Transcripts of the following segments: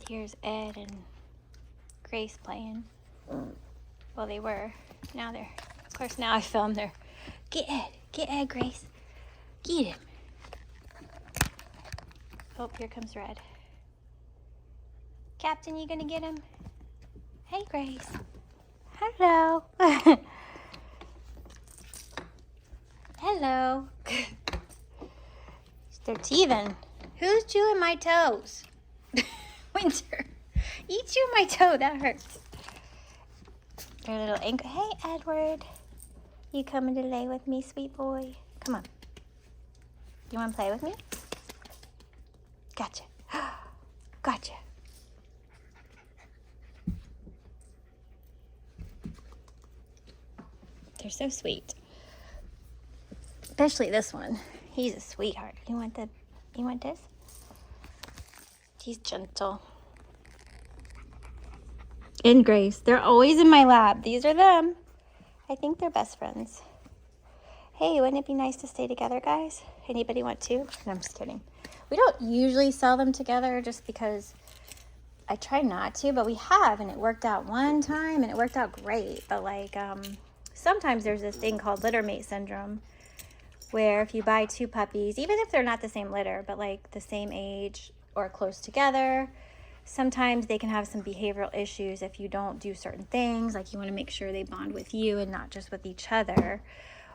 Here's Ed and Grace playing. Well, they were. Now they're, of course, now I filmed their. Get Ed, Grace. Get him. Oh, here comes Red. Captain, you gonna get him? Hey, Grace. Hello. Hello. They're teething. Who's chewing my toes? Winter. You chew my toe, that hurts. Their little ankle. Hey, Edward. You coming to lay with me, sweet boy? Come on. You want to play with me? Gotcha. Gotcha. They're so sweet. Especially this one. He's a sweetheart. You want this? He's gentle. And Grace. They're always in my lap. These are them. I think they're best friends. Hey, wouldn't it be nice to stay together, guys? Anybody want to? No, I'm just kidding. We don't usually sell them together just because I try not to, but we have, and it worked out one time, and it worked out great. But like, sometimes there's this thing called litter mate syndrome, where if you buy two puppies, even if they're not the same litter, but like the same age or close together, sometimes they can have some behavioral issues if you don't do certain things. Like you want to make sure they bond with you and not just with each other,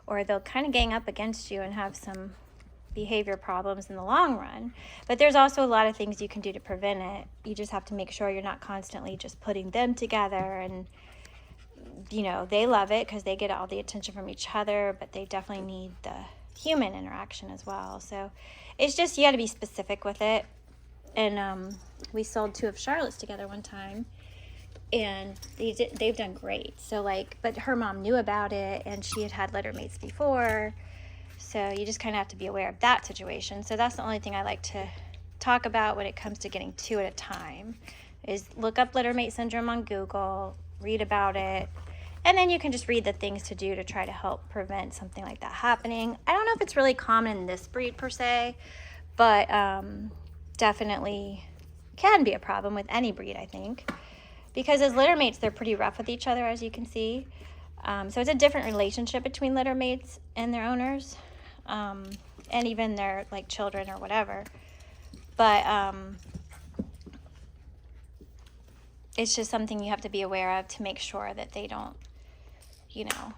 or they'll kind of gang up against you and have some behavior problems in the long run. But there's also a lot of things you can do to prevent it. You just have to make sure you're not constantly just putting them together, and you know, they love it because they get all the attention from each other, but they definitely need the human interaction as well. So it's just, you got to be specific with it. And we sold 2 of Charlotte's together one time, and they've done great. So like, but her mom knew about it, and she had had litter mates before, so you just kind of have to be aware of that situation. So that's the only thing I like to talk about when it comes to getting 2 at a time, is look up litter mate syndrome on Google, read about it, and then you can just read the things to do to try to help prevent something like that happening. I don't know if it's really common in this breed per se, but definitely can be a problem with any breed, I think, because as litter mates, they're pretty rough with each other, as you can see. So it's a different relationship between litter mates and their owners, and even their like children or whatever. But it's just something you have to be aware of to make sure that they don't, you know,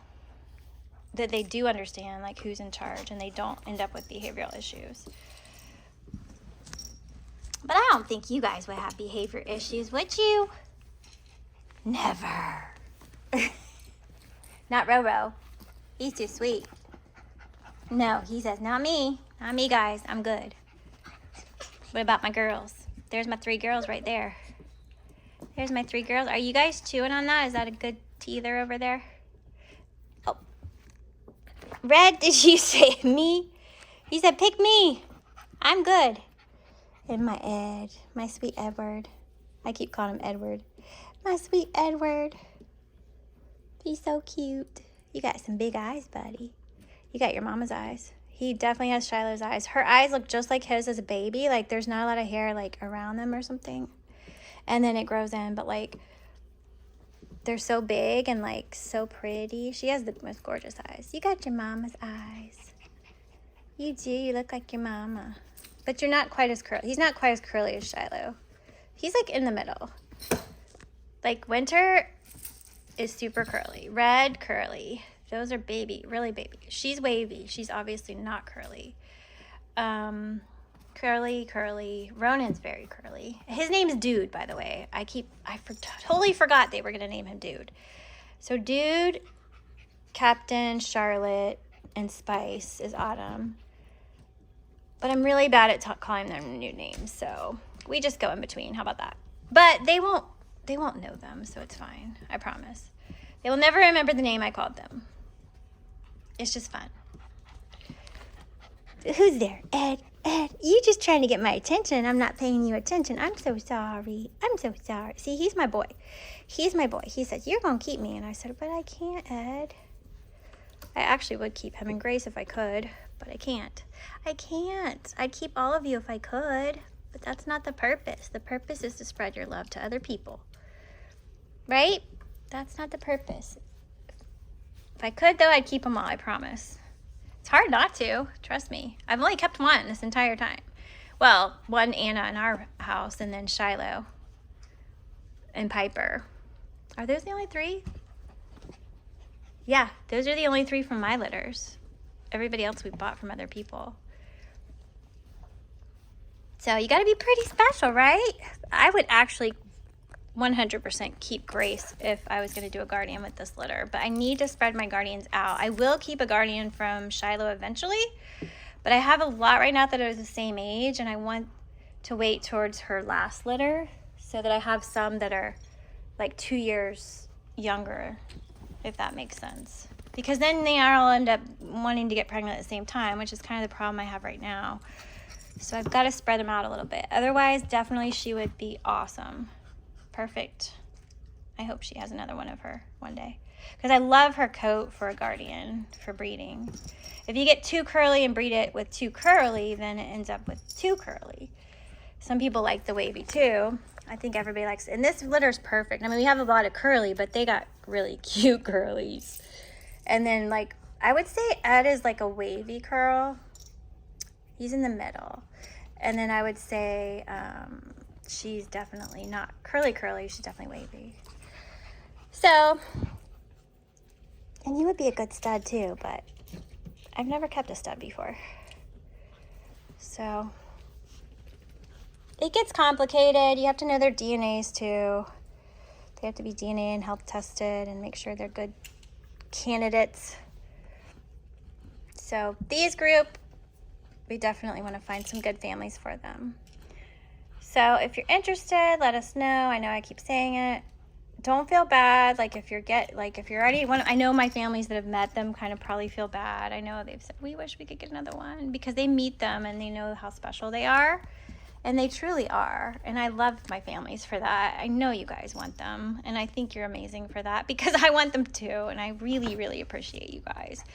that they do understand like who's in charge, and they don't end up with behavioral issues. But I don't think you guys would have behavior issues, would you? Never. Not Roro. He's too sweet. No, he says, not me. Not me, guys. I'm good. What about my girls? There's my 3 girls right there. There's my 3 girls. Are you guys chewing on that? Is that a good teether over there? Oh. Red, did you say me? He said, pick me. I'm good. And my Ed, my sweet Edward. I keep calling him Edward. My sweet Edward. He's so cute. You got some big eyes, buddy. You got your mama's eyes. He definitely has Shiloh's eyes. Her eyes look just like his as a baby. Like there's not a lot of hair like around them or something. And then it grows in, but like they're so big and like so pretty. She has the most gorgeous eyes. You got your mama's eyes. You do. You look like your mama. But you're not quite as curly. He's not quite as curly as Shiloh. He's like in the middle. Like Winter is super curly. Red, curly. Those are baby, really baby. She's wavy. She's obviously not curly. Curly. Ronan's very curly. His name's Dude, by the way. I totally forgot they were going to name him Dude. So Dude, Captain, Charlotte, and Spice is Autumn. But I'm really bad at calling them new names, so we just go in between. How about that? But they won't know them, so it's fine. I promise. They will never remember the name I called them. It's just fun. Who's there? Ed, you just trying to get my attention. I'm not paying you attention. I'm so sorry. See, he's my boy. He says, you're going to keep me. And I said, but I can't, Ed. I actually would keep him and Grace if I could, but I can't. I'd keep all of you if I could, But that's not the purpose. The purpose is to spread your love to other people. Right? That's not the purpose. If I could, though, I'd keep them all, I promise. It's hard not to. Trust me. I've only kept one this entire time. Well, one Anna in our house, and then Shiloh and Piper. Are those the only 3? Yeah, those are the only 3 from my litters. Everybody else we bought from other people. So you got to be pretty special, right? I would actually 100% keep Grace if I was going to do a guardian with this litter, but I need to spread my guardians out. I will keep a guardian from Shiloh eventually, but I have a lot right now that are the same age, and I want to wait towards her last litter so that I have some that are like 2 years younger, if that makes sense. Because then they all end up wanting to get pregnant at the same time, which is kind of the problem I have right now. So I've got to spread them out a little bit. Otherwise, definitely she would be awesome. Perfect. I hope she has another one of her one day. Because I love her coat for a guardian, for breeding. If you get too curly and breed it with too curly, then it ends up with too curly. Some people like the wavy too. I think everybody likes it. And this litter's perfect. I mean, we have a lot of curly, but they got really cute curlies. And then, like, I would say Ed is like a wavy curl. He's in the middle. And then I would say she's definitely not curly, she's definitely wavy. So, and you would be a good stud too, but I've never kept a stud before. So, it gets complicated. You have to know their DNAs too. They have to be DNA and health tested and make sure they're good candidates. So, these group, we definitely want to find some good families for them. So if you're interested, let us know. I know I keep saying it. Don't feel bad. Like if you're already one, I know my families that have met them kind of probably feel bad. I know they've said, we wish we could get another one, because they meet them and they know how special they are. And they truly are. And I love my families for that. I know you guys want them. And I think you're amazing for that, because I want them too. And I really, really appreciate you guys.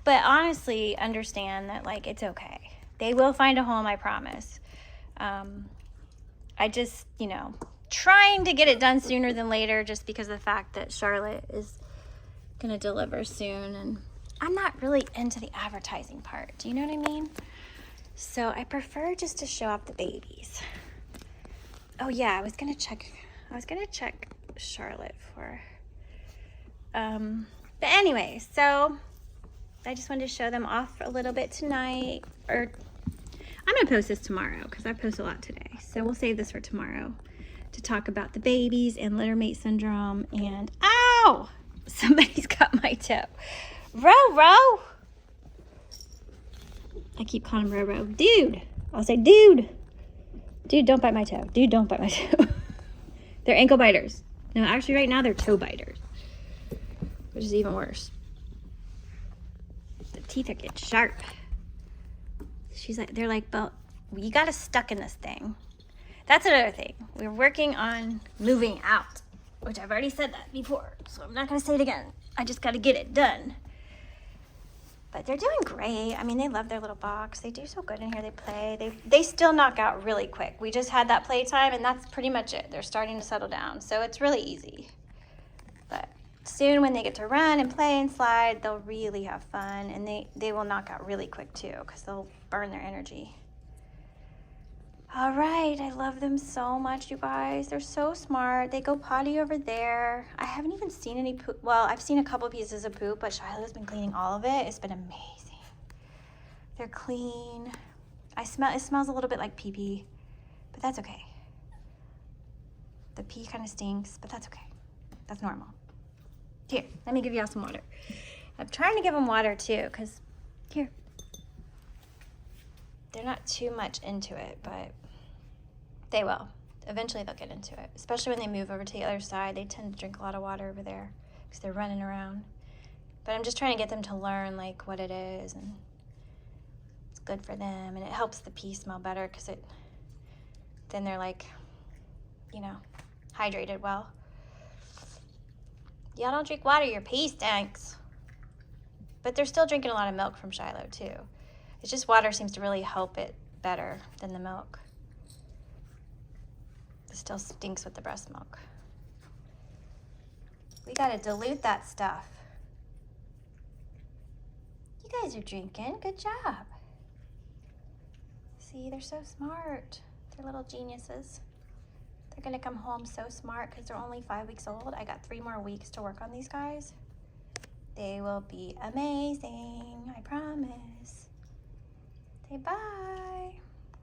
But honestly, understand that, like, it's okay. They will find a home, I promise. I just, trying to get it done sooner than later, just because of the fact that Charlotte is going to deliver soon. And I'm not really into the advertising part. Do you know what I mean? So I prefer just to show off the babies. Oh, yeah, I was going to check Charlotte for... But anyway, so... I just wanted to show them off a little bit tonight, or I'm going to post this tomorrow because I post a lot today. So we'll save this for tomorrow to talk about the babies and litter mate syndrome. And, ow! Somebody's got my toe. Ro. I keep calling him Ro. Dude. I'll say, dude. Dude, don't bite my toe. Dude, don't bite my toe. They're ankle biters. No, actually right now they're toe biters, which is even worse. Teeth are getting sharp. They're like, but you got us stuck in this thing. That's another thing. We're working on moving out, which I've already said that before, so I'm not going to say it again. I just got to get it done. But they're doing great. I mean, they love their little box. They do so good in here. They play. They still knock out really quick. We just had that playtime, and that's pretty much it. They're starting to settle down, so it's really easy. But soon, when they get to run and play and slide, they'll really have fun, and they will knock out really quick too, because they'll burn their energy. All right, I love them so much, you guys. They're so smart. They go potty over there. I haven't even seen any poop. Well, I've seen a couple pieces of poop, but Shiloh's been cleaning all of it. It's been amazing. They're clean. It smells a little bit like pee-pee, but that's okay. The pee kind of stinks, but that's okay. That's normal. Here, let me give y'all some water. I'm trying to give them water too, because here. They're not too much into it, but they will. Eventually they'll get into it, especially when they move over to the other side. They tend to drink a lot of water over there because they're running around. But I'm just trying to get them to learn, like, what it is, and it's good for them, and it helps the pee smell better, because then they're, like, hydrated well. Y'all don't drink water, your pee stinks. But they're still drinking a lot of milk from Shiloh too. It's just water seems to really help it better than the milk. still stinks with the breast milk. We gotta dilute that stuff. You guys are drinking. Good job. See, they're so smart. They're little geniuses. They're gonna come home so smart because they're only 5 weeks old. I got 3 more weeks to work on these guys. They will be amazing, I promise. Say bye.